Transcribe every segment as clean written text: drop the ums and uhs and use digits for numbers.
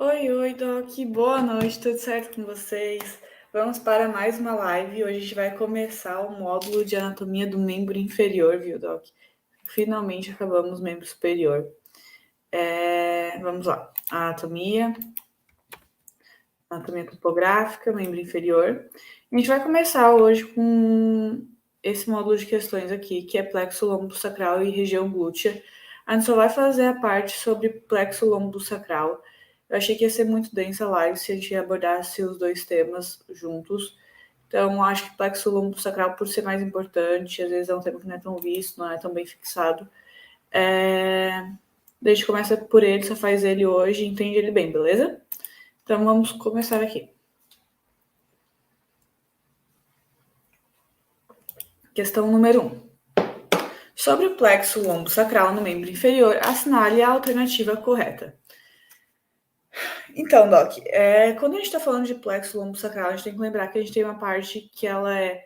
Oi, oi, Doc. Boa noite, tudo certo com vocês? Vamos para mais uma live. Hoje a gente vai começar o módulo de anatomia do membro inferior, viu, Doc? Finalmente acabamos o membro superior. Vamos lá. Anatomia topográfica, membro inferior. A gente vai começar hoje com esse módulo de questões aqui, que é plexo lombosacral e região glútea. A gente só vai fazer a parte sobre plexo lombosacral. Eu achei que ia ser muito densa a live se a gente abordasse os dois temas juntos. Então, acho que plexo lombosacral, por ser mais importante, às vezes é um tema que não é tão visto, não é tão bem fixado. A gente começa por ele, só faz ele hoje e entende ele bem, beleza? Então, vamos começar aqui. Questão número 1. Sobre o plexo lombosacral no membro inferior, assinale a alternativa correta. Então, Doc, quando a gente está falando de plexo lombosacral, a gente tem que lembrar que a gente tem uma parte que ela é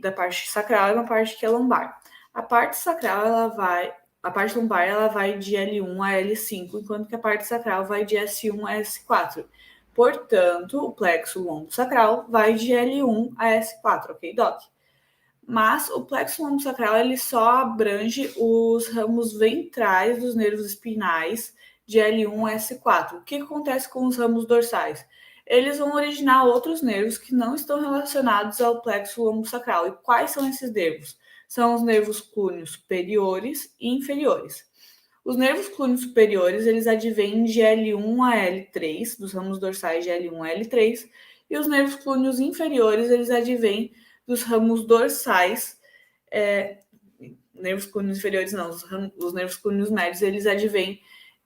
da parte sacral e uma parte que é lombar. A parte sacral, a parte lombar, ela vai de L1 a L5, enquanto que a parte sacral vai de S1 a S4. Portanto, o plexo lombosacral vai de L1 a S4, ok, Doc? Mas o plexo lombosacral ele só abrange os ramos ventrais dos nervos espinais de L1 a S4. O que acontece com os ramos dorsais? Eles vão originar outros nervos que não estão relacionados ao plexo lombosacral. E quais são esses nervos? São os nervos clúneos superiores e inferiores. Os nervos clúneos superiores, eles advêm de L1 a L3, dos ramos dorsais de L1 a L3, e os nervos clúneos inferiores, eles advêm dos ramos dorsais, nervos clúneos inferiores não, os nervos clúneos médios, eles advêm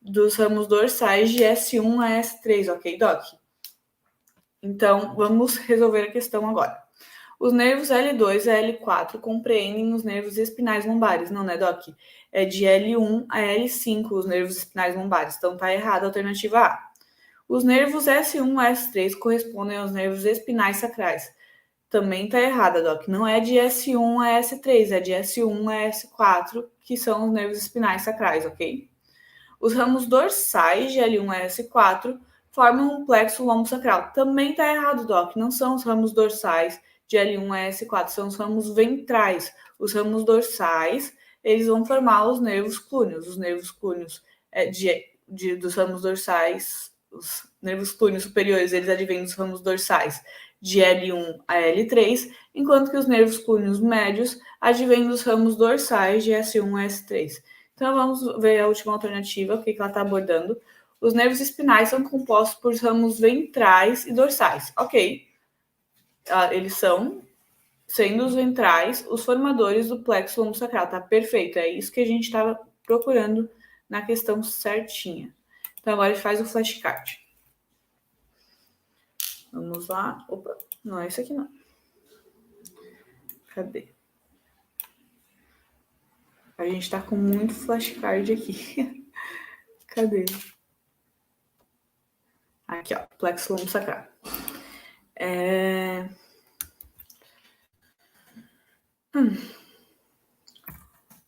dos ramos dorsais de S1 a S3, ok, Doc? Então, vamos resolver a questão agora. Os nervos L2 a L4 compreendem os nervos espinais lombares, não, né, Doc? É de L1 a L5 os nervos espinais lombares, então tá errada a alternativa A. Os nervos S1 a S3 correspondem aos nervos espinais sacrais. Também tá errada, Doc. Não é de S1 a S3, é de S1 a S4, que são os nervos espinais sacrais, ok? Os ramos dorsais de L1 a S4 formam um plexo lombosacral. Também tá errado, Doc. Não são os ramos dorsais de L1 a S4, são os ramos ventrais. Os ramos dorsais, eles vão formar os nervos clúneos. Os nervos clúneos dos ramos dorsais, os nervos clúneos superiores, eles advêm dos ramos dorsais de L1 a L3, enquanto que os nervos clúneos médios advêm dos ramos dorsais de S1 a S3. Então, vamos ver a última alternativa, o que ela está abordando. Os nervos espinais são compostos por ramos ventrais e dorsais. Ok. Eles são, sendo os ventrais, os formadores do plexo lombosacral. Tá perfeito. É isso que a gente estava procurando na questão certinha. Então, agora a gente faz o flashcard. Vamos lá. Opa, não é isso aqui não. Cadê? A gente tá com muito flashcard aqui. Cadê? Aqui, ó. Plexo lombosacral.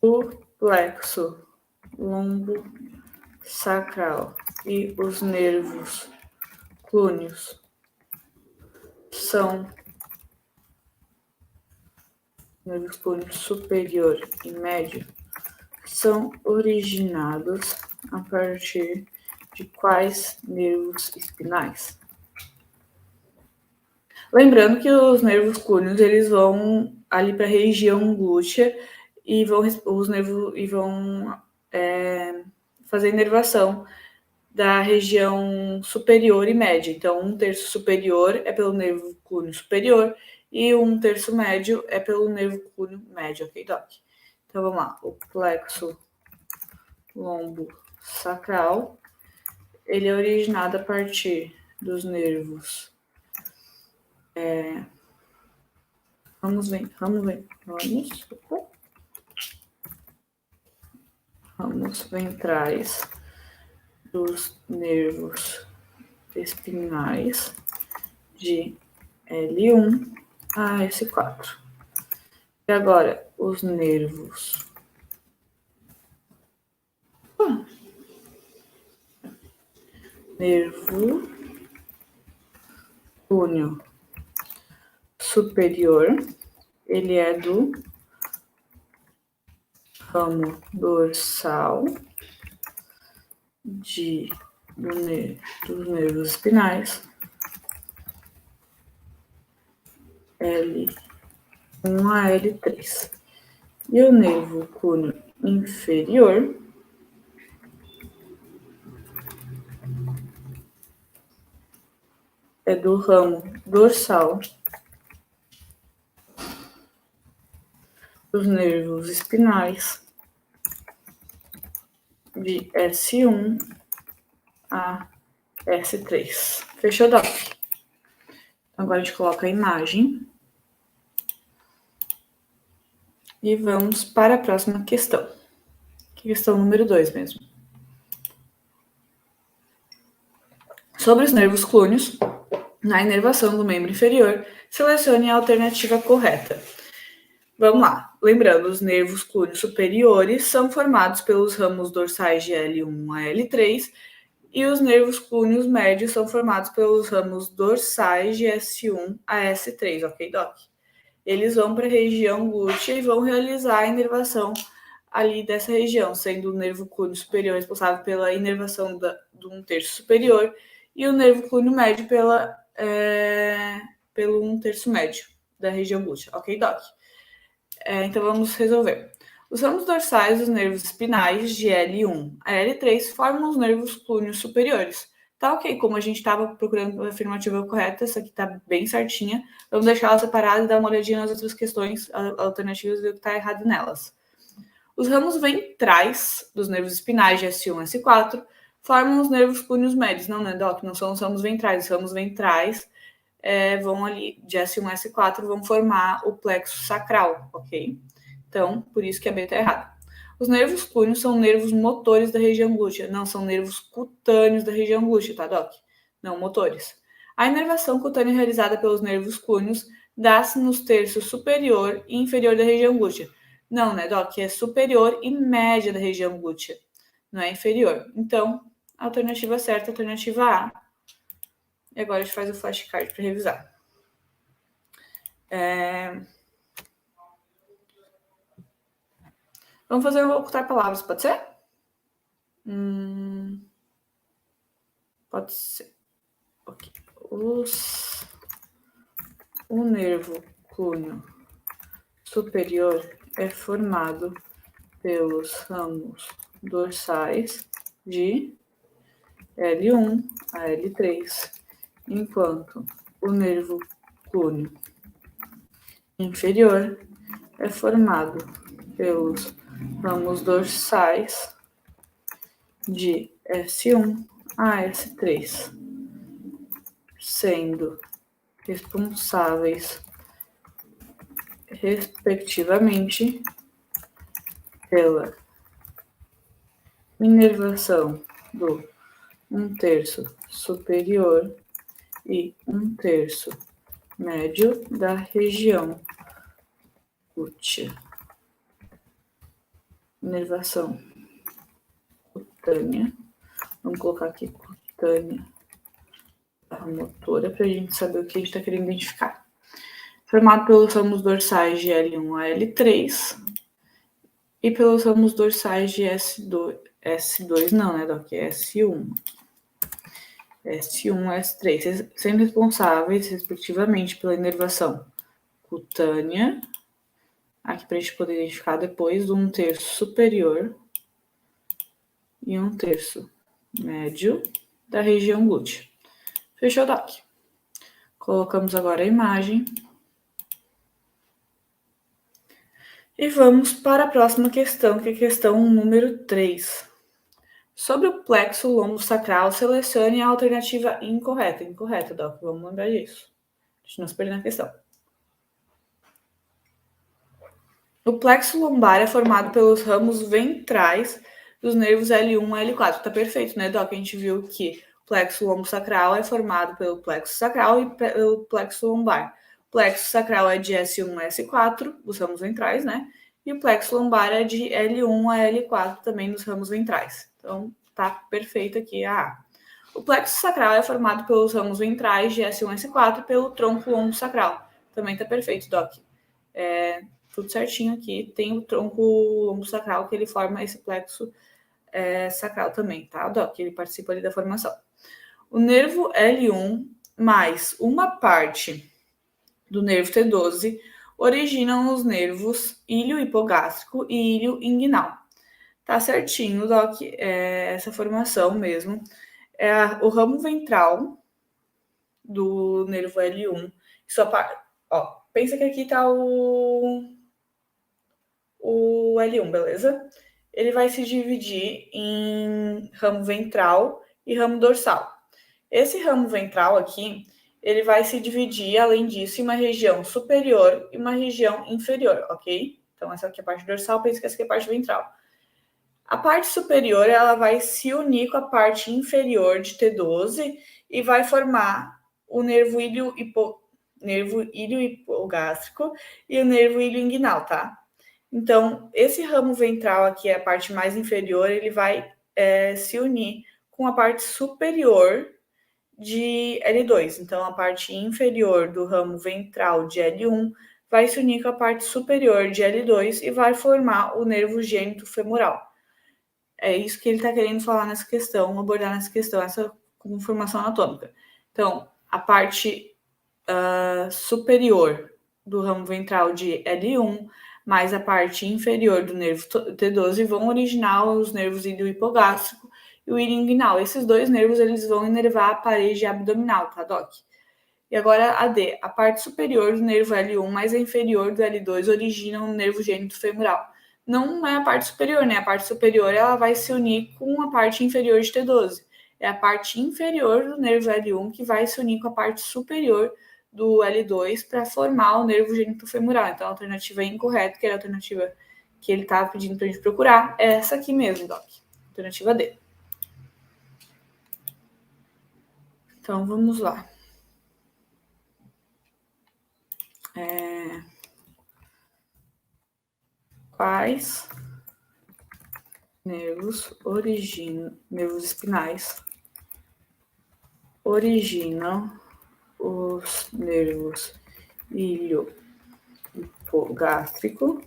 O plexo lombosacral e os nervos clúneos são nervos clúneos superior e médio são originados a partir de quais nervos espinais? Lembrando que os nervos clúneos eles vão ali para a região glútea e vão fazer inervação da região superior e média. Então, 1/3 superior é pelo nervo clúneo superior e 1/3 médio é pelo nervo clúneo médio, ok, Doc? Então, vamos lá. O plexo lombosacral, ele é originado a partir dos nervos. Ramos ventrais dos nervos espinais de L1 a S4. E agora, os nervos nervo cúneo superior, ele é do ramo dorsal dos nervos espinais L1 a L3. E o nervo cúneo inferior é do ramo dorsal dos nervos espinais de S1 a S3. Fechou, Doc? Agora a gente coloca a imagem. E vamos para a próxima questão. Questão número 2 mesmo. Sobre os nervos cúneos, na inervação do membro inferior, selecione a alternativa correta. Vamos lá. Lembrando, os nervos cúneos superiores são formados pelos ramos dorsais de L1 a L3 e os nervos cúneos médios são formados pelos ramos dorsais de S1 a S3, ok, Doc? Eles vão para a região glútea e vão realizar a inervação ali dessa região, sendo o nervo cúneo superior responsável pela inervação do 1/3 superior e o nervo cúneo médio pelo 1/3 médio da região glútea, ok, Doc? Então vamos resolver. Os ramos dorsais dos nervos espinais de L1 a L3 formam os nervos cúneos superiores. Tá ok, como a gente estava procurando a afirmativa correta, essa aqui tá bem certinha. Vamos deixar ela separada e dar uma olhadinha nas outras questões alternativas e ver o que está errado nelas. Os ramos ventrais dos nervos espinais de S1 a S4 formam os nervos cúneos médios. Não, né, Doc? Não são os ramos ventrais. Os ramos ventrais vão ali, de S1 a S4, vão formar o plexo sacral, ok? Então, por isso que a B está errada. Os nervos cúneos são nervos motores da região glútea, não são nervos cutâneos da região glútea, tá, Doc? Não motores. A inervação cutânea realizada pelos nervos cúneos dá-se nos terços superior e inferior da região glútea. Não, né, Doc? É superior e média da região glútea, não é inferior. Então, a alternativa certa é a alternativa A. E agora a gente faz o flashcard para revisar. Vamos fazer um ocultar palavras, pode ser? Pode ser. Ok. O nervo cúneo superior é formado pelos ramos dorsais de L1 a L3, enquanto o nervo cúneo inferior é formado pelos ramos dorsais de S1 a S3, sendo responsáveis, respectivamente, pela inervação do 1/3 superior e 1/3 médio da região glútea. Inervação cutânea. Vamos colocar aqui cutânea motora para a gente saber o que a gente está querendo identificar. Formado pelos ramos dorsais de L1 a L3 e pelos ramos dorsais de S2 não, né, Doc? S1 e S3, sendo responsáveis, respectivamente, pela inervação cutânea, aqui para a gente poder identificar depois, do 1/3 superior e 1/3 médio da região glútea. Fechou, Doc? Colocamos agora a imagem. E vamos para a próxima questão, que é a questão número 3. Sobre o plexo lombosacral, selecione a alternativa incorreta. Incorreta, Doc, vamos lembrar disso. A gente não se perder na questão. O plexo lombar é formado pelos ramos ventrais dos nervos L1 a L4. Tá perfeito, né, Doc? A gente viu que o plexo lombosacral é formado pelo plexo sacral e pelo plexo lombar. O plexo sacral é de S1 a S4, dos ramos ventrais, né? E o plexo lombar é de L1 a L4, também dos ramos ventrais. Então, tá perfeito aqui a A. O plexo sacral é formado pelos ramos ventrais de S1 e S4 e pelo tronco longo sacral. Também tá perfeito, Doc. Tudo certinho aqui. Tem o tronco longo sacral que ele forma esse plexo sacral também, tá, Doc? Ele participa ali da formação. O nervo L1 mais uma parte do nervo T12 originam os nervos ilho hipogástrico e ilho inguinal. Tá certinho, Doc, essa formação mesmo. O ramo ventral do nervo L1. Pensa que aqui tá o L1, beleza? Ele vai se dividir em ramo ventral e ramo dorsal. Esse ramo ventral aqui, ele vai se dividir, além disso, em uma região superior e uma região inferior, ok? Então, essa aqui é a parte dorsal, pensa que essa aqui é a parte ventral. A parte superior, ela vai se unir com a parte inferior de T12 e vai formar o nervo ilho hipogástrico e o nervo ilho inguinal, tá? Então, esse ramo ventral aqui, a parte mais inferior, ele vai se unir com a parte superior de L2. Então, a parte inferior do ramo ventral de L1 vai se unir com a parte superior de L2 e vai formar o nervo gênito femoral. É isso que ele está querendo falar nessa questão, abordar nessa questão, essa conformação anatômica. Então, a parte superior do ramo ventral de L1 mais a parte inferior do nervo T12 vão originar os nervos ilho hipogástrico e o ilho inguinal. Esses dois nervos eles vão inervar a parede abdominal, tá, Doc? E agora a D. A parte superior do nervo L1 mais a inferior do L2 originam o nervo gênito femoral. Não é a parte superior, né? A parte superior ela vai se unir com a parte inferior de T12. É a parte inferior do nervo L1 que vai se unir com a parte superior do L2 para formar o nervo gênito femoral. Então, a alternativa é incorreta, que era a alternativa que ele estava pedindo para a gente procurar, é essa aqui mesmo, Doc. Alternativa D. Então, vamos lá. Quais nervos espinais originam os nervos ilho hipogástrico,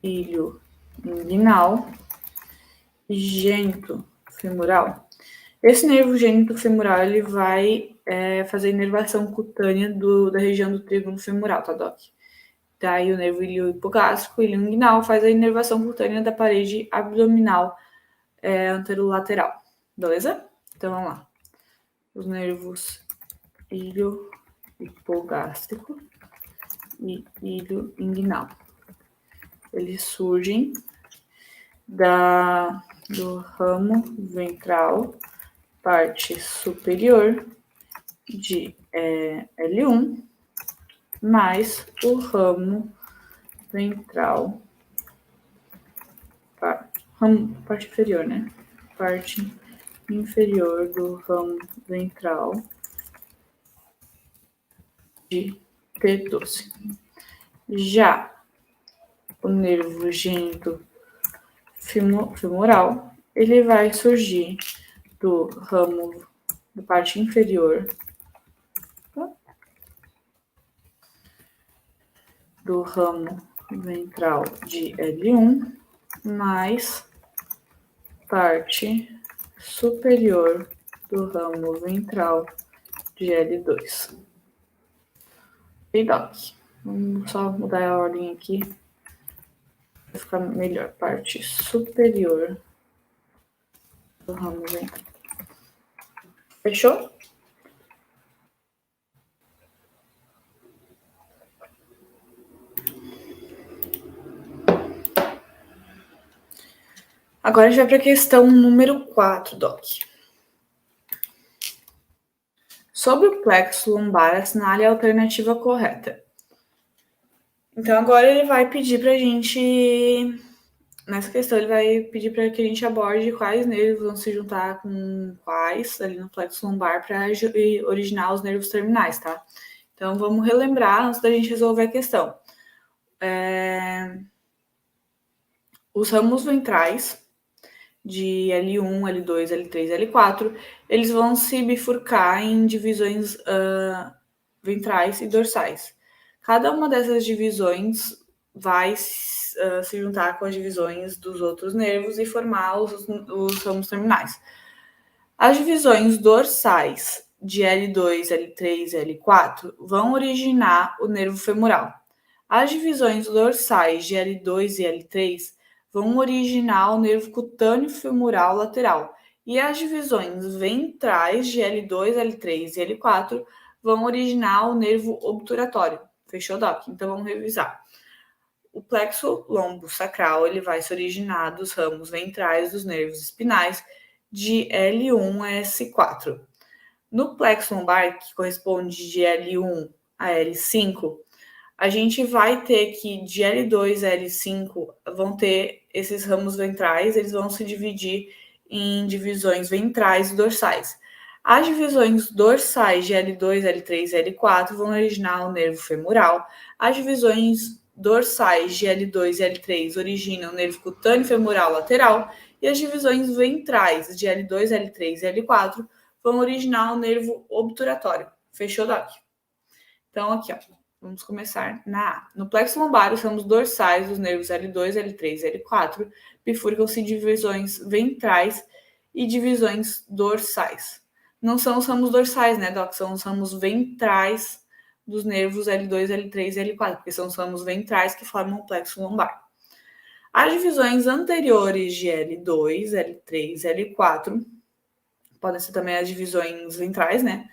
ilho inguinal e gênito femoral? Esse nervo gênito femoral ele vai fazer inervação cutânea da região do trígono femoral, tá, Doc? Daí o nervo ilho hipogástrico e ilho inguinal faz a inervação cutânea da parede abdominal anterolateral, beleza? Então vamos lá. Os nervos ilho hipogástrico e ilho inguinal. Eles surgem do ramo ventral, parte superior de L1, mais o ramo ventral, parte inferior, né? Parte inferior do ramo ventral de T12. Já o nervo gênito femoral, ele vai surgir da parte inferior do ramo ventral de L1 mais parte superior do ramo ventral de L2. Ok, Doc? Vamos só mudar a ordem aqui para ficar melhor. Parte superior do ramo ventral. Fechou? Agora a gente vai para a questão número 4, Doc. Sobre o plexo lombar, assinale a alternativa correta. Então, agora ele vai pedir para a gente, nessa questão, ele vai pedir para que a gente aborde quais nervos vão se juntar com quais ali no plexo lombar para originar os nervos terminais, tá? Então, vamos relembrar antes da gente resolver a questão. Os ramos ventrais, de L1, L2, L3, L4, eles vão se bifurcar em divisões ventrais e dorsais. Cada uma dessas divisões vai se juntar com as divisões dos outros nervos e formar os ramos terminais. As divisões dorsais de L2, L3 e L4 vão originar o nervo femoral. As divisões dorsais de L2 e L3 vão originar o nervo cutâneo femoral lateral. E as divisões ventrais de L2, L3 e L4 vão originar o nervo obturatório. Fechou, Doc? Então, vamos revisar. O plexo lombo-sacral ele vai se originar dos ramos ventrais dos nervos espinais de L1 a S4. No plexo lombar, que corresponde de L1 a L5, a gente vai ter que de L2 a L5 vão ter esses ramos ventrais, eles vão se dividir em divisões ventrais e dorsais. As divisões dorsais de L2, L3 e L4 vão originar o nervo femoral. As divisões dorsais de L2 e L3 originam o nervo cutâneo femoral lateral. E as divisões ventrais de L2, L3 e L4 vão originar o nervo obturatório. Fechou, Doc? Então, aqui, ó. Vamos começar na A. No plexo lombar, os ramos dorsais dos nervos L2, L3 e L4 bifurcam-se em divisões ventrais e divisões dorsais. Não são os ramos dorsais, né, Doc? São os ramos ventrais dos nervos L2, L3 e L4, porque são os ramos ventrais que formam o plexo lombar. As divisões anteriores de L2, L3 e L4, podem ser também as divisões ventrais, né?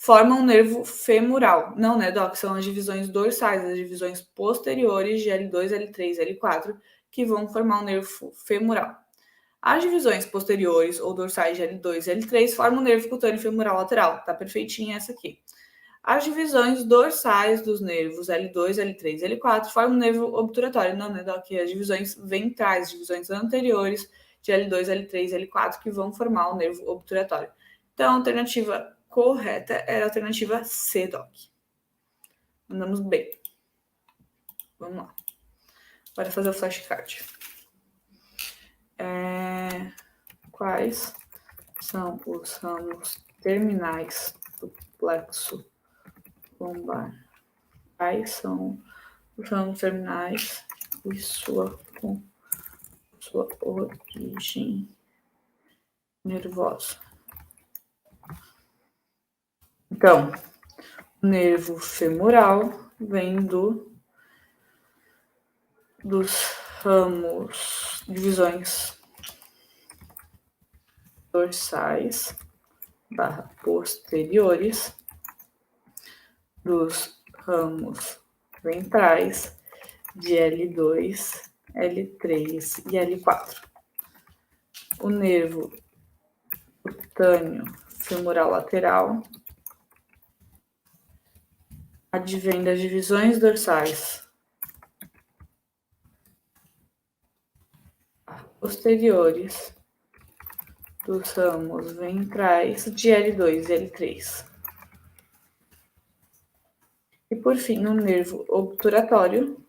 Formam o nervo femoral. Não, né, Doc? São as divisões dorsais, as divisões posteriores de L2, L3 e L4, que vão formar o nervo femoral. As divisões posteriores ou dorsais de L2 e L3 formam o nervo cutâneo femoral lateral. Tá perfeitinha essa aqui. As divisões dorsais dos nervos L2, L3 e L4 formam o nervo obturatório. Não, né, Doc? As divisões ventrais, as divisões anteriores de L2, L3 e L4 que vão formar o nervo obturatório. Então, a alternativa correta era a alternativa C, Doc. Mandamos bem. Vamos lá. Bora fazer o flashcard. Quais são os ramos terminais do plexo lombar? Quais são os ramos terminais e sua origem nervosa? Então, o nervo femoral vem dos ramos, divisões dorsais / posteriores dos ramos ventrais de L2, L3 e L4. O nervo cutâneo femoral lateral advém das divisões dorsais posteriores dos ramos ventrais de L2 e L3. E, por fim, o nervo obturatório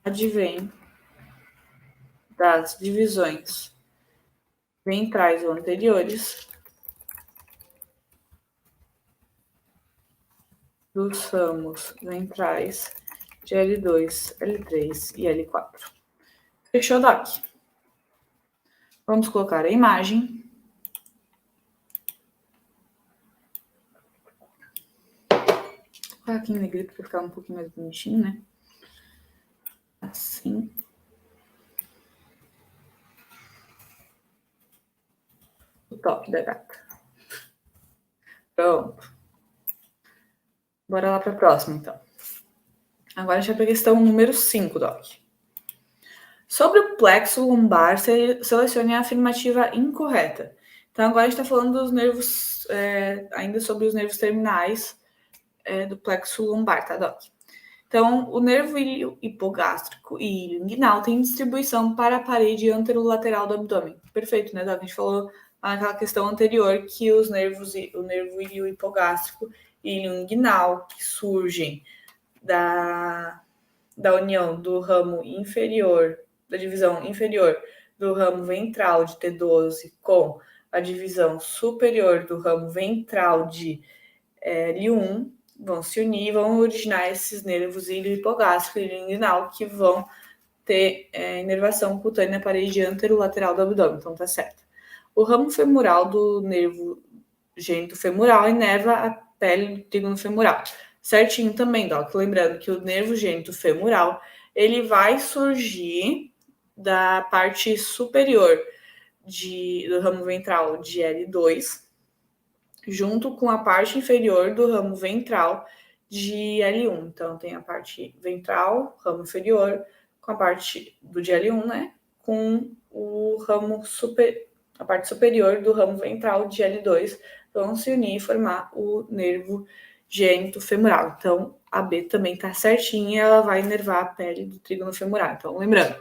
advém das divisões ventrais ou anteriores dos ramos ventrais de L2, L3 e L4. Fechou, Doc? Vamos colocar a imagem. Vou colocar aqui em negrito para ficar um pouquinho mais bonitinho, né? Assim. O top da gata. Pronto. Bora lá para a próxima, então. Agora a gente vai para a questão número 5, Doc. Sobre o plexo lombar, selecione a afirmativa incorreta. Então, agora a gente está falando dos nervos, ainda sobre os nervos terminais do plexo lombar, tá, Doc? Então, o nervo ilho hipogástrico e ilho inguinal tem distribuição para a parede anterolateral do abdômen. Perfeito, né, Doc? A gente falou naquela questão anterior que o nervo ilho hipogástrico e ilho inguinal, que surgem da união do ramo inferior, da divisão inferior do ramo ventral de T12 com a divisão superior do ramo ventral de L1 vão se unir e vão originar esses nervos ilho hipogástrico e ilho inguinal que vão ter inervação cutânea na parede anterolateral do abdômen, então tá certo. O ramo femoral do nervo gênito femoral inerva a pele do trígono femoral. Certinho também, Doc. Lembrando que o nervo gênito femoral, ele vai surgir da parte superior do ramo ventral de L2, junto com a parte inferior do ramo ventral de L1. Então, tem a parte ventral, ramo inferior, com a parte do de L1, né? Com o ramo a parte superior do ramo ventral de L2 vão se unir e formar o nervo gênito femoral. Então, a B também tá certinha, ela vai inervar a pele do trígono femoral. Então, lembrando,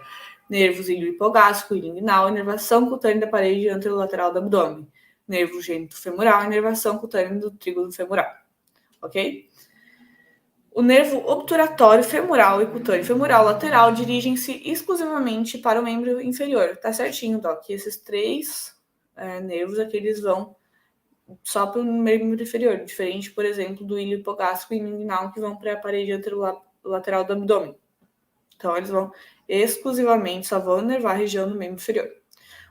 nervos ilho hipogástrico, ilho inguinal, inervação cutânea da parede anterolateral do abdômen. Nervo gênito femoral, inervação cutânea do trígono femoral. Ok? O nervo obturatório femoral e cutâneo femoral lateral dirigem-se exclusivamente para o membro inferior. Tá certinho, Doc. Esses três nervos aqui, eles vão só para o membro inferior, diferente, por exemplo, do ilho hipogástrico e inguinal, que vão para a parede anterolateral do abdômen. Então, eles vão exclusivamente, só vão inervar a região do membro inferior.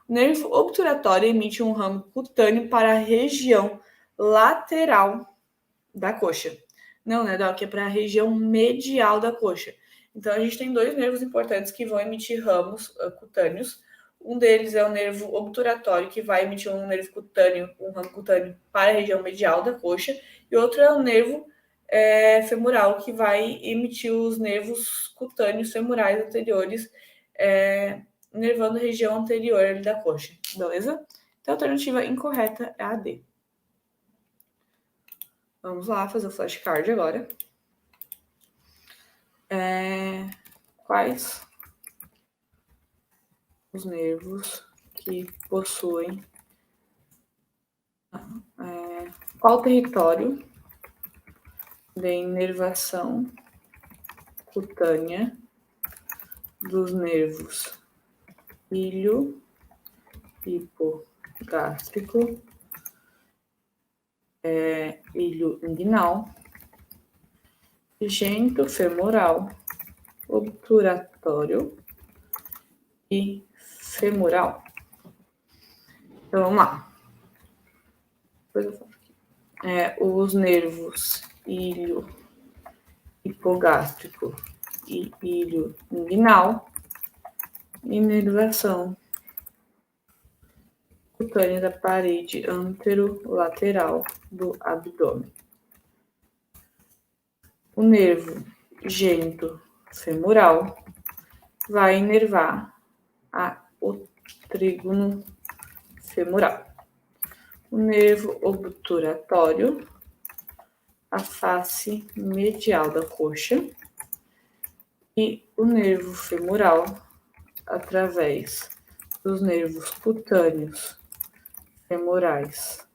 O nervo obturatório emite um ramo cutâneo para a região lateral da coxa. Não, né, Doc? É para a região medial da coxa. Então, a gente tem dois nervos importantes que vão emitir ramos cutâneos. Um deles é o nervo obturatório, que vai emitir um ramo cutâneo para a região medial da coxa. E outro é o nervo femoral, que vai emitir os nervos cutâneos femorais anteriores, inervando a região anterior da coxa. Beleza? Então, a alternativa incorreta é a D. Vamos lá fazer o flashcard agora. Quais os nervos que possuem qual território de inervação cutânea dos nervos ilho hipogástrico, ilho inguinal, gênito femoral, obturatório e femoral. Então, vamos lá. Os nervos ilho hipogástrico e ilho inguinal, inervação cutânea da parede anterolateral do abdômen. O nervo gênito femoral vai inervar o trígono femoral. O nervo obturatório, a face medial da coxa, e o nervo femoral, através dos nervos cutâneos femorais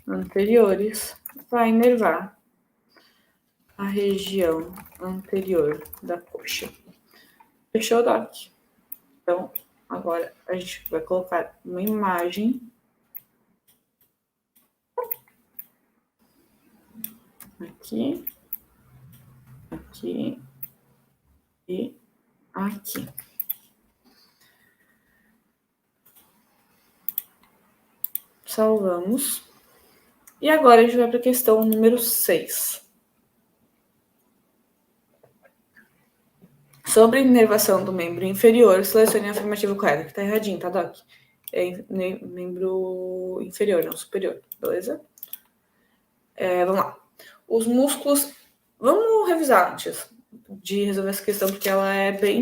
anteriores, vai inervar a região anterior da coxa. Fechou, Doc? Então, agora a gente vai colocar uma imagem aqui, aqui e aqui. Salvamos. E agora a gente vai para a questão número 6. Sobre inervação do membro inferior, selecione a afirmativa correta, que tá erradinho, tá, Doc? É membro inferior, não superior, beleza? Vamos lá. Os músculos... Vamos revisar antes de resolver essa questão, porque ela é bem,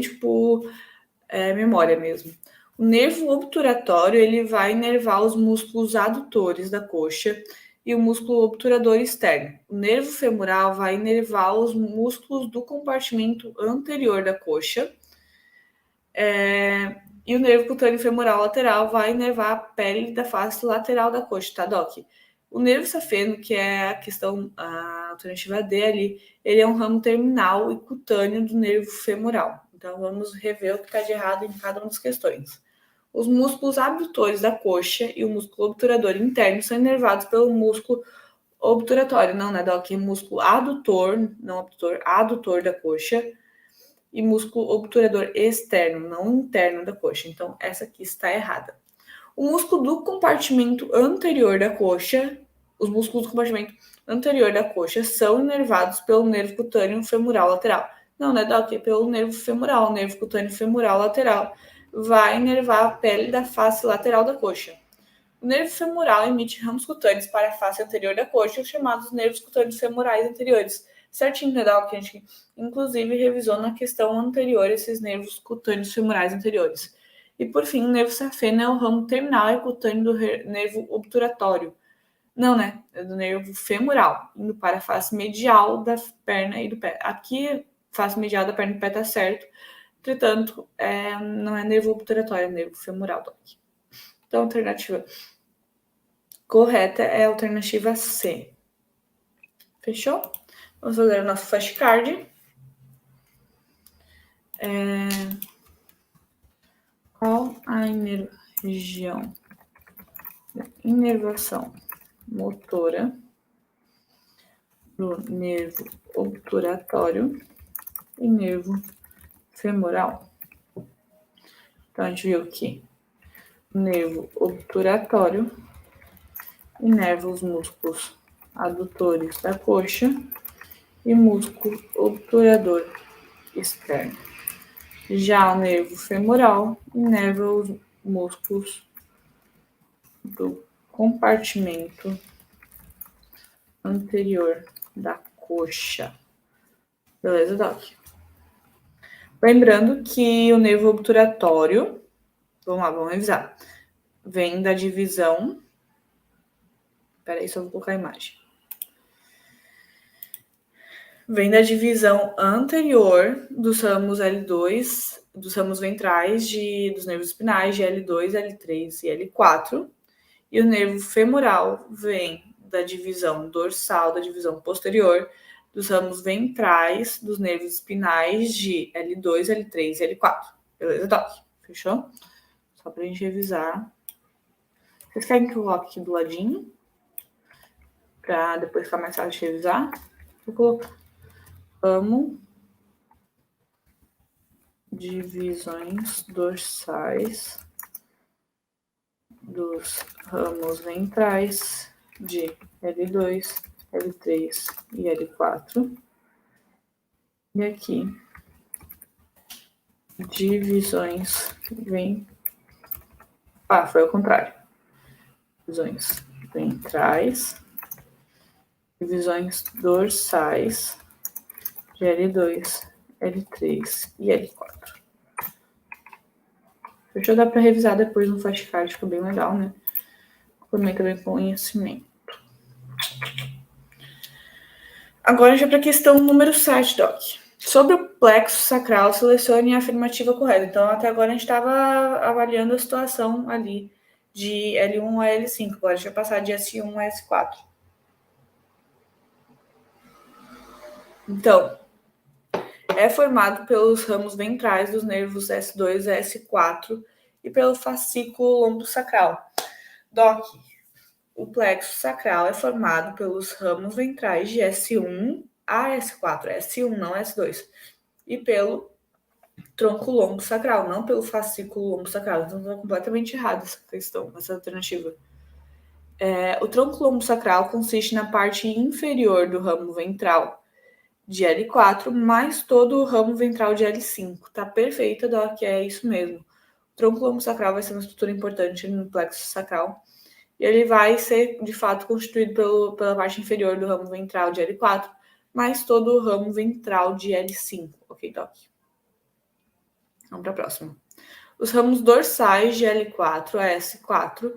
memória mesmo. O nervo obturatório, ele vai inervar os músculos adutores da coxa e o músculo obturador externo. O nervo femoral vai inervar os músculos do compartimento anterior da coxa. E o nervo cutâneo femoral lateral vai inervar a pele da face lateral da coxa, tá, Doc? O nervo safeno, que é a alternativa D ali, ele é um ramo terminal e cutâneo do nervo femoral. Então, vamos rever o que está de errado em cada uma das questões. Os músculos abdutores da coxa e o músculo obturador interno são inervados pelo músculo obturatório. Não, né, Doc? É músculo adutor, não abdutor, adutor da coxa. E músculo obturador externo, não interno da coxa. Então, essa aqui está errada. O músculo do compartimento anterior da coxa, os músculos do compartimento anterior da coxa são inervados pelo nervo cutâneo femoral lateral. Não, né, Doc? É pelo nervo femoral. O nervo cutâneo femoral lateral vai inervar a pele da face lateral da coxa. O nervo femoral emite ramos cutâneos para a face anterior da coxa, chamados nervos cutâneos femorais anteriores. Certinho, né, Doc? Que a gente, inclusive, revisou na questão anterior esses nervos cutâneos femorais anteriores. E, por fim, o nervo safena é o ramo terminal e cutâneo do nervo obturatório. Não, né? É do nervo femoral, indo para a face medial da perna e do pé. Aqui, face medial da perna e do pé tá certo. Entretanto, não é nervo obturatório, é nervo femoral, Doc. Então, a alternativa correta é a alternativa C. Fechou? Vamos fazer o nosso flashcard. Qual a região da inervação motora do nervo obturatório e nervo femoral? Então, a gente viu que o nervo obturatório inerva os músculos adutores da coxa e músculo obturador externo. Já o nervo femoral inerva os músculos do compartimento anterior da coxa. Beleza, Doc? Lembrando que o nervo obturatório, vamos lá, vamos revisar, vem da divisão. Peraí, só vou colocar a imagem. Vem da divisão anterior dos ramos L2, dos ramos ventrais dos nervos espinais de L2, L3 e L4. E o nervo femoral vem da divisão dorsal, da divisão posterior, dos ramos ventrais dos nervos espinais de L2, L3 e L4. Beleza, Doc? Fechou? Só pra gente revisar. Vocês querem que eu coloque aqui do ladinho? Pra depois ficar mais fácil de revisar? Vou colocar. Ramo, divisões dorsais dos ramos ventrais de L2, L3 e L4. E aqui, divisões foi ao contrário. Divisões ventrais, divisões dorsais de L2, L3 e L4. Deixa eu dar para revisar depois no flashcard, ficou bem legal, né? Complementa bem conhecimento. Agora já para a questão número 7, Doc. Sobre o plexo sacral, selecione a afirmativa correta. Então, até agora a gente estava avaliando a situação ali de L1 a L5. Agora a gente vai passar de S1 a S4. Então, é formado pelos ramos ventrais dos nervos S2 a S4 e pelo fascículo lombosacral. Doc, o plexo sacral é formado pelos ramos ventrais de S1 a S4, S1 não S2, e pelo tronco lombosacral, não pelo fascículo lombosacral. Então está completamente errada essa questão, essa alternativa. O tronco lombosacral consiste na parte inferior do ramo ventral de L4, mais todo o ramo ventral de L5. Tá perfeita, Doc, é isso mesmo. O tronco lombosacral vai ser uma estrutura importante no plexo sacral. E ele vai ser, de fato, constituído pela parte inferior do ramo ventral de L4, mais todo o ramo ventral de L5. Ok, Doc? Vamos para a próxima. Os ramos dorsais de L4 a S4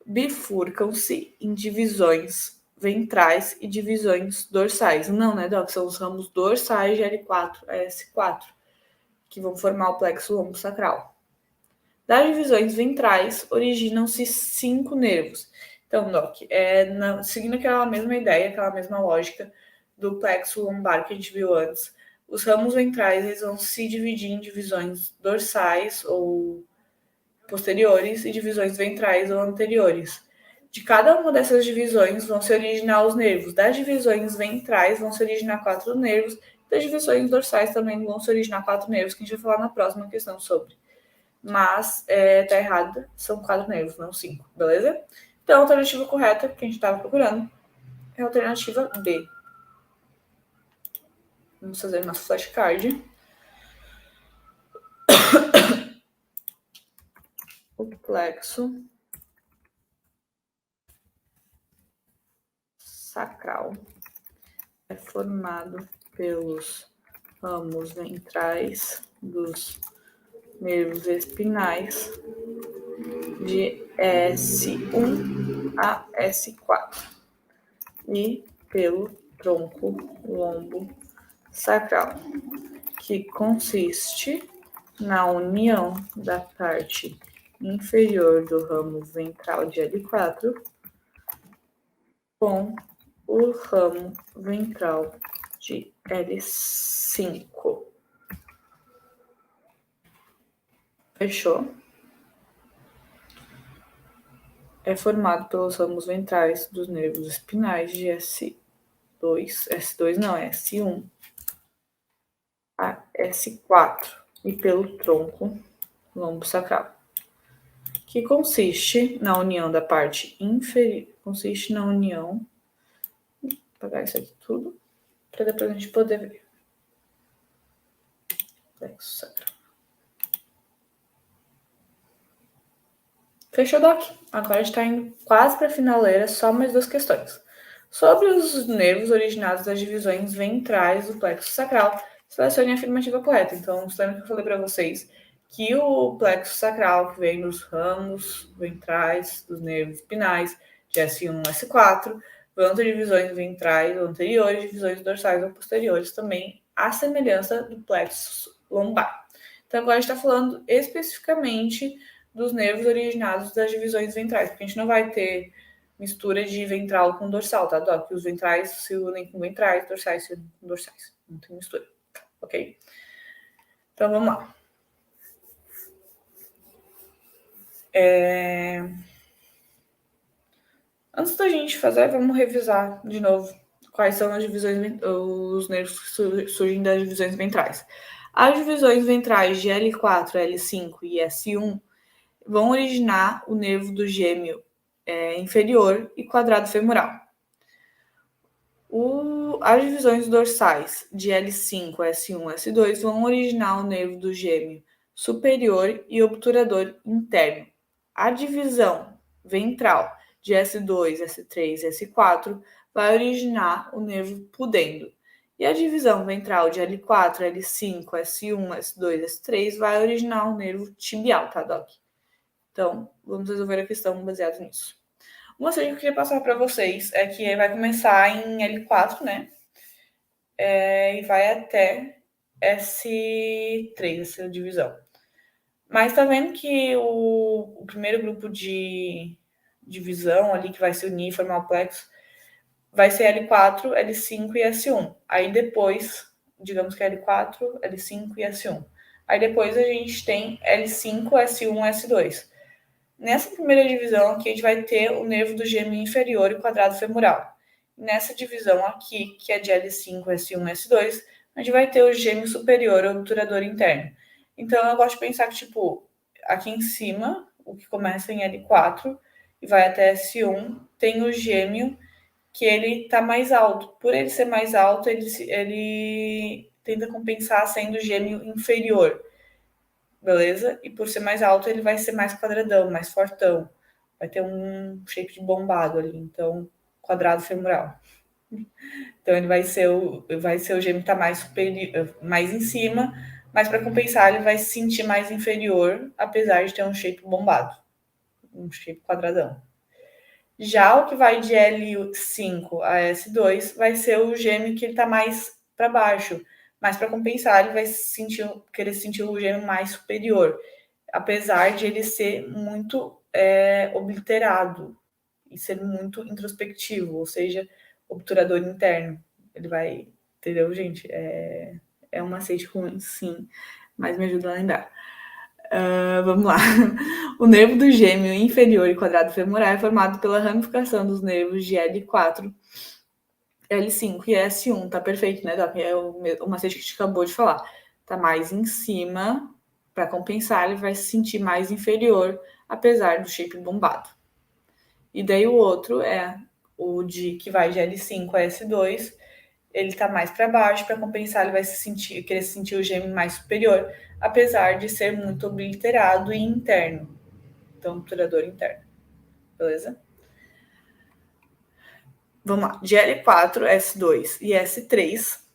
bifurcam-se em divisões ventrais e divisões dorsais. Não, né, Doc? São os ramos dorsais de L4 a S4, que vão formar o plexo lombosacral. Das divisões ventrais, originam-se 5 nervos. Então, Doc, seguindo aquela mesma ideia, aquela mesma lógica do plexo lombar que a gente viu antes, os ramos ventrais eles vão se dividir em divisões dorsais ou posteriores e divisões ventrais ou anteriores. De cada uma dessas divisões vão se originar os nervos. Das divisões ventrais vão se originar 4 nervos. Das divisões dorsais também vão se originar 4 nervos, que a gente vai falar na próxima questão sobre. Mas tá errada, são 4 nervos, não 5, beleza? Então a alternativa correta que a gente estava procurando é a alternativa B. Vamos fazer nosso flashcard. O plexo sacral é formado pelos ramos ventrais dos nervos espinais de S1 a S4 e pelo tronco lombo sacral, que consiste na união da parte inferior do ramo ventral de L4 com o ramo ventral de L5. Fechou? É formado pelos ramos ventrais dos nervos espinais de S2 não, S1 a S4 e pelo tronco lombo sacral, que consiste na união da parte inferior, vou apagar isso aqui tudo, para depois a gente poder ver. Plexo sacral. Fechou, Doc? Agora a gente está indo quase para a finaleira, só mais 2 questões. Sobre os nervos originados das divisões ventrais do plexo sacral, selecione a afirmativa correta. Então, lembra que eu falei para vocês que o plexo sacral, que vem dos ramos ventrais dos nervos espinais, de S1 a S4, vão ter divisões ventrais anteriores, divisões dorsais ou posteriores também, à semelhança do plexo lombar. Então, agora a gente está falando especificamente dos nervos originados das divisões ventrais, porque a gente não vai ter mistura de ventral com dorsal, tá, Doc? Os ventrais se unem com ventrais, dorsais se unem com dorsais. Não tem mistura, ok? Então, vamos lá. Antes da gente fazer, vamos revisar de novo quais são as divisões, os nervos que surgem das divisões ventrais. As divisões ventrais de L4, L5 e S1 vão originar o nervo do gêmeo inferior e quadrado femoral. As divisões dorsais de L5, S1 e S2 vão originar o nervo do gêmeo superior e obturador interno. A divisão ventral de S2, S3 e S4 vai originar o nervo pudendo. E a divisão ventral de L4, L5, S1, S2, S3 vai originar o nervo tibial, tá, Doc? Então, vamos resolver a questão baseado nisso. Uma coisa que eu queria passar para vocês é que vai começar em L4, né? E vai até S3, essa divisão. Mas tá vendo que o primeiro grupo de divisão ali que vai se unir e formar o plexo vai ser L4, L5 e S1. Aí depois, digamos que L4, L5 e S1. Aí depois a gente tem L5, S1 e S2. Nessa primeira divisão aqui, a gente vai ter o nervo do gêmeo inferior e quadrado femoral. Nessa divisão aqui, que é de L5, S1, S2, a gente vai ter o gêmeo superior, o obturador interno. Então, eu gosto de pensar que, tipo, aqui em cima, o que começa em L4 e vai até S1, tem o gêmeo que ele tá mais alto. Por ele ser mais alto, ele tenta compensar sendo gêmeo inferior. Beleza? E por ser mais alto, ele vai ser mais quadradão, mais fortão. Vai ter um shape de bombado ali. Então, quadrado femoral. Então, ele vai ser o gêmeo que tá mais em cima, mas para compensar, ele vai se sentir mais inferior, apesar de ter um shape bombado. Um shape quadradão. Já o que vai de L5 a S2 vai ser o gêmeo que ele tá mais para baixo. Mas para compensar, ele vai querer sentir o gêmeo mais superior, apesar de ele ser muito obliterado e ser muito introspectivo, ou seja, obturador interno. Ele vai, entendeu, gente? É É um macete ruim, sim, mas me ajuda a lembrar. Vamos lá. O nervo do gêmeo inferior e quadrado femoral é formado pela ramificação dos nervos de L4, L5 e S1. Tá perfeito, né, Doc? É o macete que a gente acabou de falar. Tá mais em cima, para compensar, ele vai se sentir mais inferior, apesar do shape bombado. E daí o outro é o que vai de L5 a S2, ele tá mais para baixo, para compensar, ele vai querer sentir o gêmeo mais superior, apesar de ser muito obliterado e interno. Então, obturador interno. Beleza? Vamos lá. De L4, S2 e S3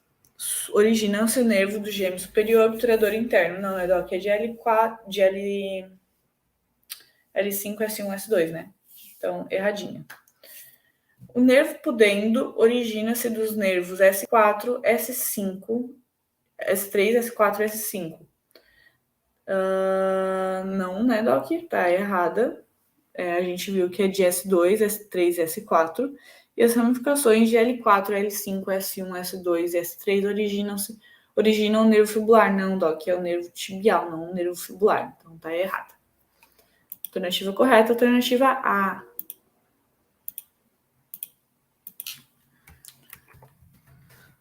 originam-se o nervo do gêmeo superior obturador interno. Não, é Doc, é de L4, de L5, S1, S2, né? Então, erradinho. O nervo pudendo origina-se dos nervos S4, S5, S3, S4, S5. Não, né, Doc? Tá errada. A gente viu que é de S2, S3 e S4. E as ramificações de L4, L5, S1, S2 e S3 originam o nervo fibular. Não, Doc, é o nervo tibial, não o nervo fibular. Então tá errada. Alternativa correta, alternativa A.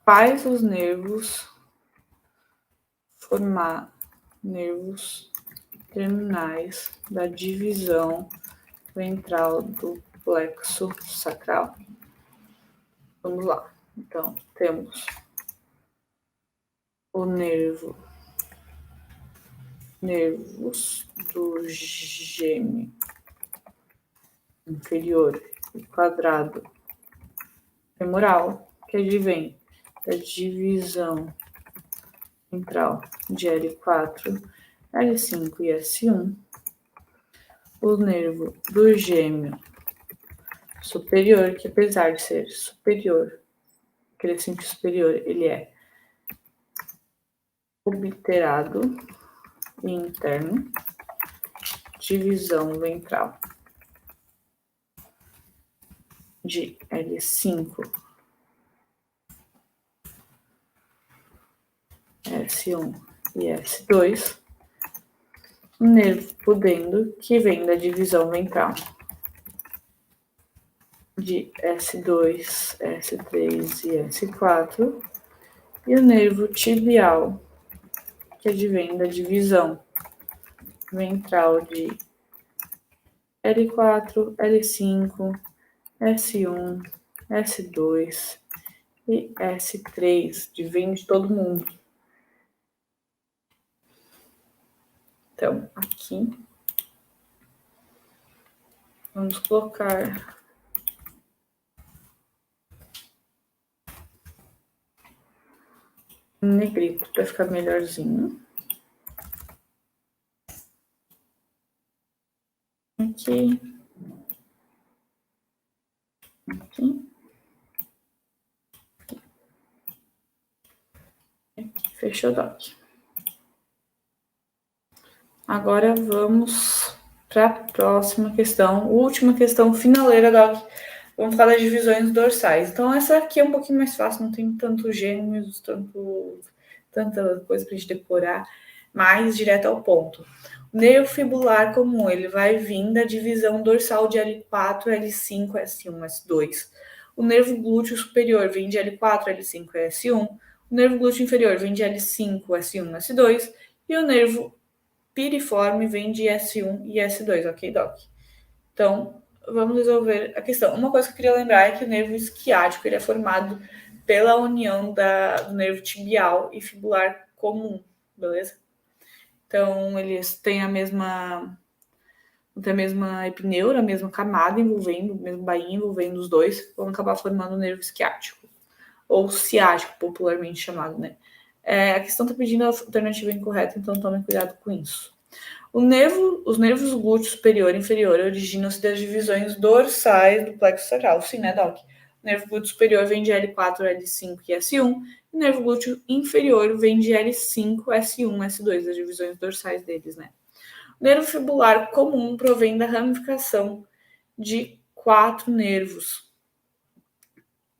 Quais os nervos formar nervos terminais da divisão ventral do plexo sacral? Vamos lá. Então, temos o nervos do gêmeo inferior e quadrado femoral, que advém da divisão ventral de L4, L5 e S1. O nervo do gêmeo superior, que apesar de ser superior, crescente superior, ele é obliterado e interno, divisão ventral de L5, S1 e S2, o nervo pudendo, que vem da divisão ventral de S2, S3 e S4, e o nervo tibial, que advém da divisão ventral de L4, L5, S1, S2 e S3, vem de todo mundo. Então, aqui, vamos colocar em negrito para ficar melhorzinho. Aqui. Aqui. Fechou, Doc. Agora vamos para a próxima questão, última questão finaleira, Doc. Vamos falar das divisões dorsais. Então, essa aqui é um pouquinho mais fácil, não tem tantos gêmeos, tanta coisa para a gente decorar, mais direto ao ponto. O nervo fibular comum, ele vai vir da divisão dorsal de L4, L5, S1, S2. O nervo glúteo superior vem de L4, L5, S1. O nervo glúteo inferior vem de L5, S1, S2. E o nervo piriforme vem de S1 e S2, ok, Doc? Então, vamos resolver a questão. Uma coisa que eu queria lembrar é que o nervo isquiático ele é formado pela união do nervo tibial e fibular comum, beleza? Então, eles têm a mesma epineura, a mesma camada envolvendo, o mesmo bainha envolvendo os dois, vão acabar formando o nervo isquiático, ou ciático, popularmente chamado, né? A questão está pedindo a alternativa incorreta, então tomem cuidado com isso. Os nervos glúteo superior e inferior originam-se das divisões dorsais do plexo sacral. Sim, né, Doc? O nervo glúteo superior vem de L4, L5 e S1. E o nervo glúteo inferior vem de L5, S1, S2, as divisões dorsais deles, né? O nervo fibular comum provém da ramificação de 4 nervos.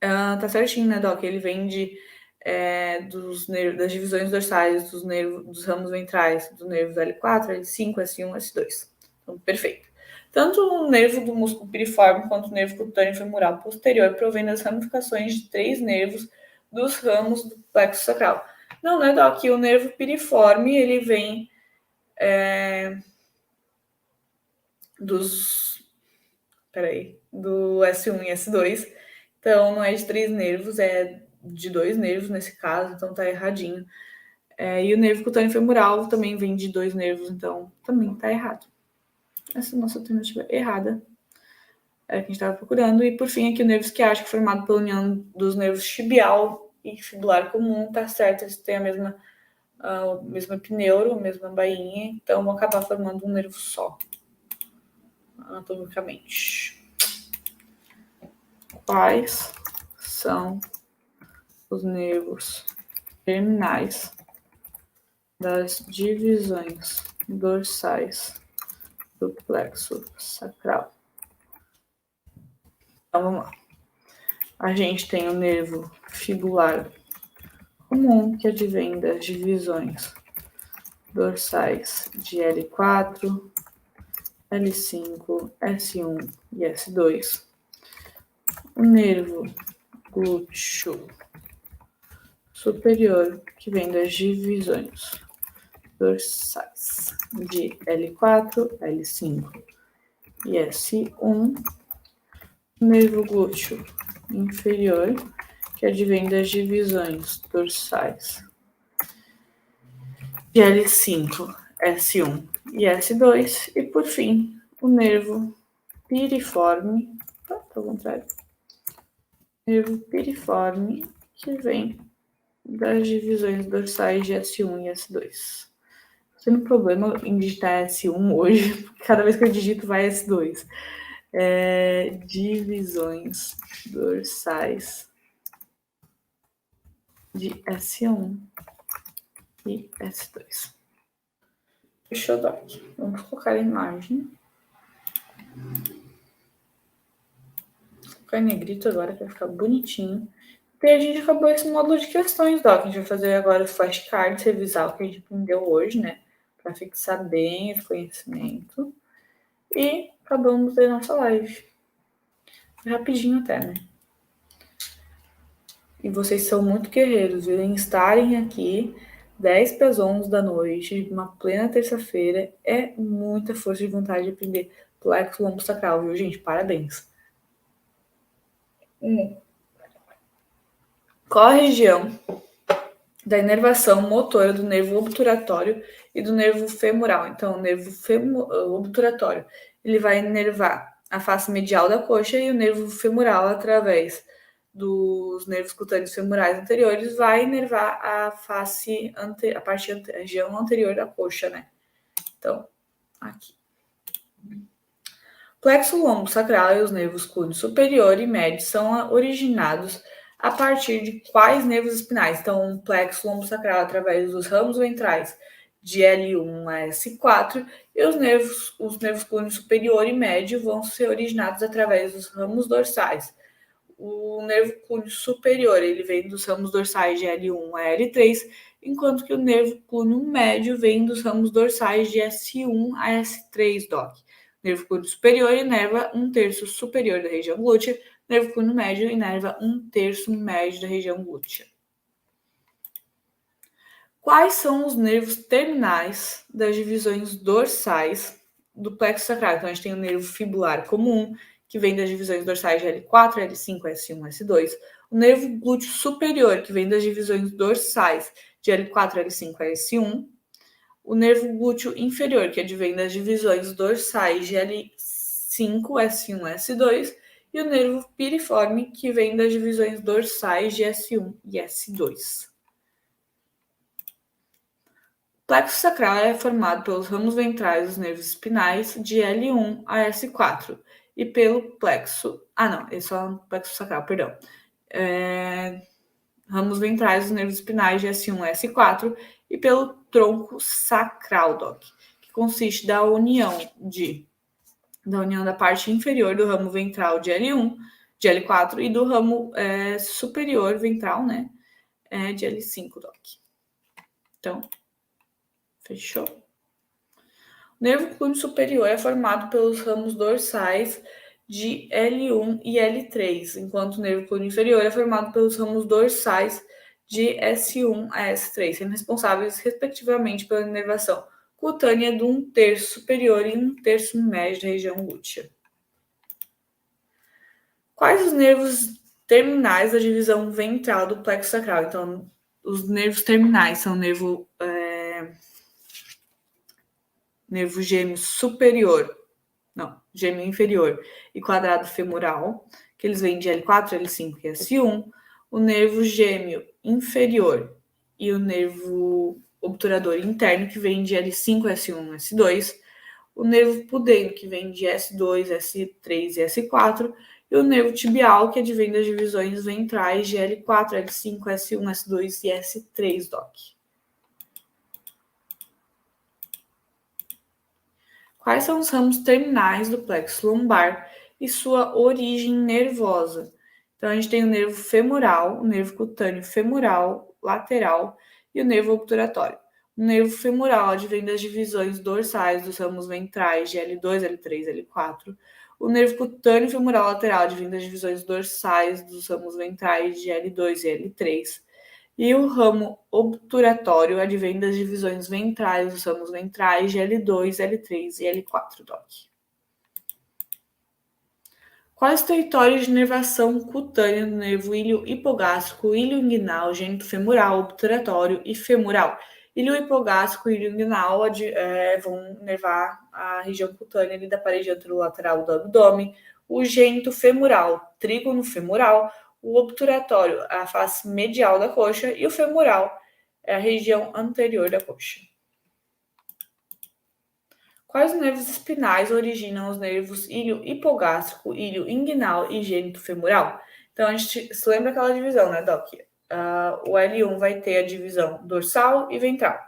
Tá certinho, né, Doc? Ele vem de das divisões dorsais, dos ramos ventrais, dos nervos L4, L5, S1, S2. Então, perfeito. Tanto o nervo do músculo piriforme quanto o nervo cutâneo femoral posterior provém das ramificações de 3 nervos dos ramos do plexo sacral. Não, né, Doc? O nervo piriforme, ele vem do S1 e S2. Então, não é de 3 nervos, é de 2 nervos nesse caso, então tá erradinho. E o nervo cutâneo femoral também vem de 2 nervos, então também tá errado. Essa é a nossa alternativa errada. Era a que a gente estava procurando. E por fim, aqui o nervo esquiático, formado pela união dos nervos tibial e fibular comum, tá certo, eles têm a mesma pneuro, a mesma bainha, então vão acabar formando um nervo só, anatomicamente. Quais são os nervos terminais das divisões dorsais do plexo sacral? Então, vamos lá. A gente tem o nervo fibular comum, que advém das divisões dorsais de L4, L5, S1 e S2. O nervo glúteo superior, que vem das divisões dorsais de L4, L5 e S1. O nervo glúteo inferior, que advém das divisões dorsais de L5, S1 e S2. E, por fim, o nervo piriforme, ao contrário, nervo piriforme, que vem das divisões dorsais de S1 e S2. Tô tendo problema em digitar S1 hoje, cada vez que eu digito vai S2. Divisões dorsais de S1 e S2. Deixa eu dar aqui. Vamos colocar a imagem. Vou colocar em negrito agora, que vai ficar bonitinho. E a gente acabou esse módulo de questões, Doc. A gente vai fazer agora os flashcards, revisar o que a gente aprendeu hoje, né? Para fixar bem esse conhecimento. E acabamos a nossa live. Rapidinho até, né? E vocês são muito guerreiros, viu? Em estarem aqui 10 para as 11 da noite, uma plena terça-feira, é muita força de vontade de aprender plexo lombo sacral, viu, gente? Parabéns. Qual a região da inervação motora do nervo obturatório e do nervo femoral? Então, o nervo obturatório, ele vai inervar a face medial da coxa, e o nervo femoral, através dos nervos cutâneos femorais anteriores, vai inervar a região anterior da coxa, né? Então, aqui. Plexo lombo sacral e os nervos cúneo superior e médio são originados a partir de quais nervos espinais? Então, plexo lombo sacral através dos ramos ventrais de L1 a S4, e os nervos cúneo superior e médio vão ser originados através dos ramos dorsais. O nervo cúneo superior, ele vem dos ramos dorsais de L1 a L3, enquanto que o nervo cúneo médio vem dos ramos dorsais de S1 a S3, Doc. O nervo cúneo superior inerva 1/3 superior da região glútea, o nervo cúneo médio inerva 1/3 médio da região glútea. Quais são os nervos terminais das divisões dorsais do plexo sacral? Então, a gente tem o nervo fibular comum, que vem das divisões dorsais de L4, L5, S1, S2. O nervo glúteo superior, que vem das divisões dorsais de L4, L5, S1. O nervo glúteo inferior, que advém das divisões dorsais de L5, S1, S2. E o nervo piriforme, que vem das divisões dorsais de S1 e S2. O plexo sacral é formado pelos ramos ventrais dos nervos espinais de L1 a S4 e pelo plexo... esse é o plexo sacral, perdão. Ramos ventrais dos nervos espinais de S1 a S4 e pelo tronco sacral, Doc, que consiste da união da parte inferior do ramo ventral de L1, de L4 e do ramo superior ventral, né? é de L5, Doc. Então, fechou? O nervo cúneo superior é formado pelos ramos dorsais de L1 e L3, enquanto o nervo cúneo inferior é formado pelos ramos dorsais de S1 a S3, sendo responsáveis, respectivamente, pela inervação cutânea de 1/3 superior e 1/3 médio da região glútea. Quais os nervos terminais da divisão ventral do plexo sacral? Então, os nervos terminais são nervo gêmeo superior, gêmeo inferior e quadrado femoral, que eles vêm de L4, L5 e S1, o nervo gêmeo inferior e o nervo obturador interno, que vem de L5, S1 e S2, o nervo pudendo, que vem de S2, S3 e S4, e o nervo tibial, que advém das divisões ventrais de L4, L5, S1, S2 e S3, Doc. Quais são os ramos terminais do plexo lombar e sua origem nervosa? Então, a gente tem o nervo femoral, o nervo cutâneo femoral, lateral e o nervo obturatório. O nervo femoral advém das divisões dorsais dos ramos ventrais de L2, L3 e L4. O nervo cutâneo femoral lateral advém das divisões dorsais dos ramos ventrais de L2 e L3. E o ramo obturatório advém das divisões ventrais dos ramos ventrais de L2, L3 e L4, Doc. Quais os territórios de inervação cutânea do nervo ilho hipogástrico, ilho inguinal, gênito femoral, obturatório e femoral? Ilho hipogástrico e ilho inguinal vão inervar a região cutânea ali da parede anterolateral do abdômen, o gênito femoral, trígono femoral, o obturatório, a face medial da coxa, e o femoral é a região anterior da coxa. Quais nervos espinais originam os nervos ilho hipogástrico, ilho inguinal e gênito femoral? Então, a gente se lembra aquela divisão, né, Doc? O L1 vai ter a divisão dorsal e ventral.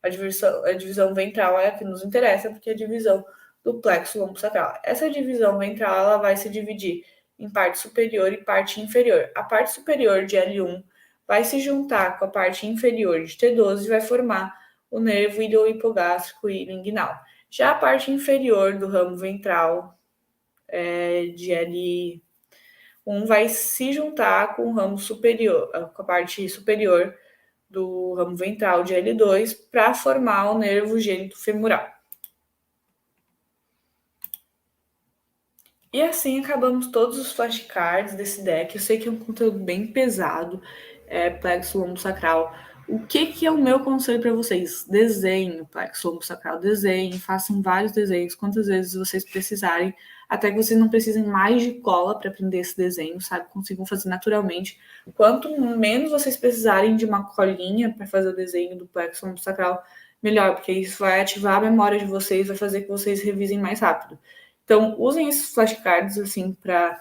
A divisão ventral é a que nos interessa, porque é a divisão do plexo lombosacral. Essa divisão ventral ela vai se dividir em parte superior e parte inferior. A parte superior de L1 vai se juntar com a parte inferior de T12 e vai formar o nervo ilho hipogástrico e ilho inguinal. Já a parte inferior do ramo ventral de L1 vai se juntar com o ramo superior, com a parte superior do ramo ventral de L2 para formar o nervo gênito femoral. E assim acabamos todos os flashcards desse deck. Eu sei que é um conteúdo bem pesado, plexo lombosacral. O que é o meu conselho para vocês? Desenhem o plexo lombosacral, desenhem, façam vários desenhos, quantas vezes vocês precisarem, até que vocês não precisem mais de cola para aprender esse desenho, sabe? Consigam fazer naturalmente. Quanto menos vocês precisarem de uma colinha para fazer o desenho do plexo lombosacral, melhor, porque isso vai ativar a memória de vocês, vai fazer que vocês revisem mais rápido. Então, usem esses flashcards assim para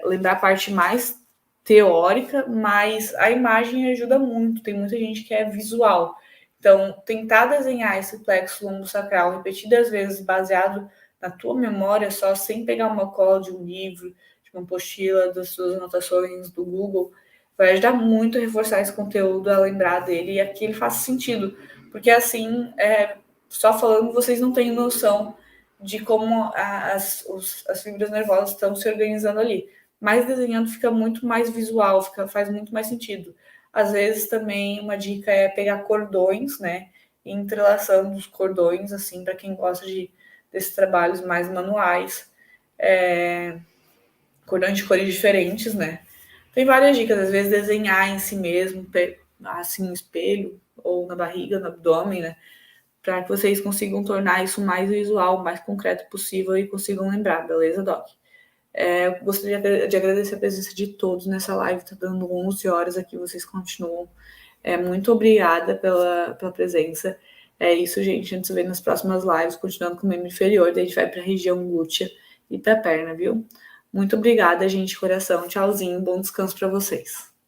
lembrar a parte mais teórica, mas a imagem ajuda muito. Tem muita gente que é visual. Então, tentar desenhar esse plexo lombosacral repetidas vezes baseado na tua memória, só sem pegar uma cola de um livro, de uma apostila, das suas anotações do Google, vai ajudar muito a reforçar esse conteúdo, a lembrar dele e aqui ele faz sentido. Porque assim, só falando, vocês não têm noção de como as fibras nervosas estão se organizando ali. Mas desenhando fica muito mais visual, faz muito mais sentido. Às vezes também uma dica é pegar cordões, né? E entrelaçando os cordões, assim, para quem gosta desses trabalhos mais manuais. Cordões de cores diferentes, né? Tem várias dicas, às vezes desenhar em si mesmo, assim, no espelho, ou na barriga, no abdômen, né? Para que vocês consigam tornar isso mais visual, mais concreto possível e consigam lembrar, beleza, Doc? Gostaria de agradecer a presença de todos nessa live, tá dando 11 horas aqui, vocês continuam. Muito obrigada pela presença. É isso, gente, a gente se vê nas próximas lives, continuando com o membro inferior, daí a gente vai para a região glútea e para a perna, viu? Muito obrigada, gente, coração, tchauzinho, bom descanso para vocês.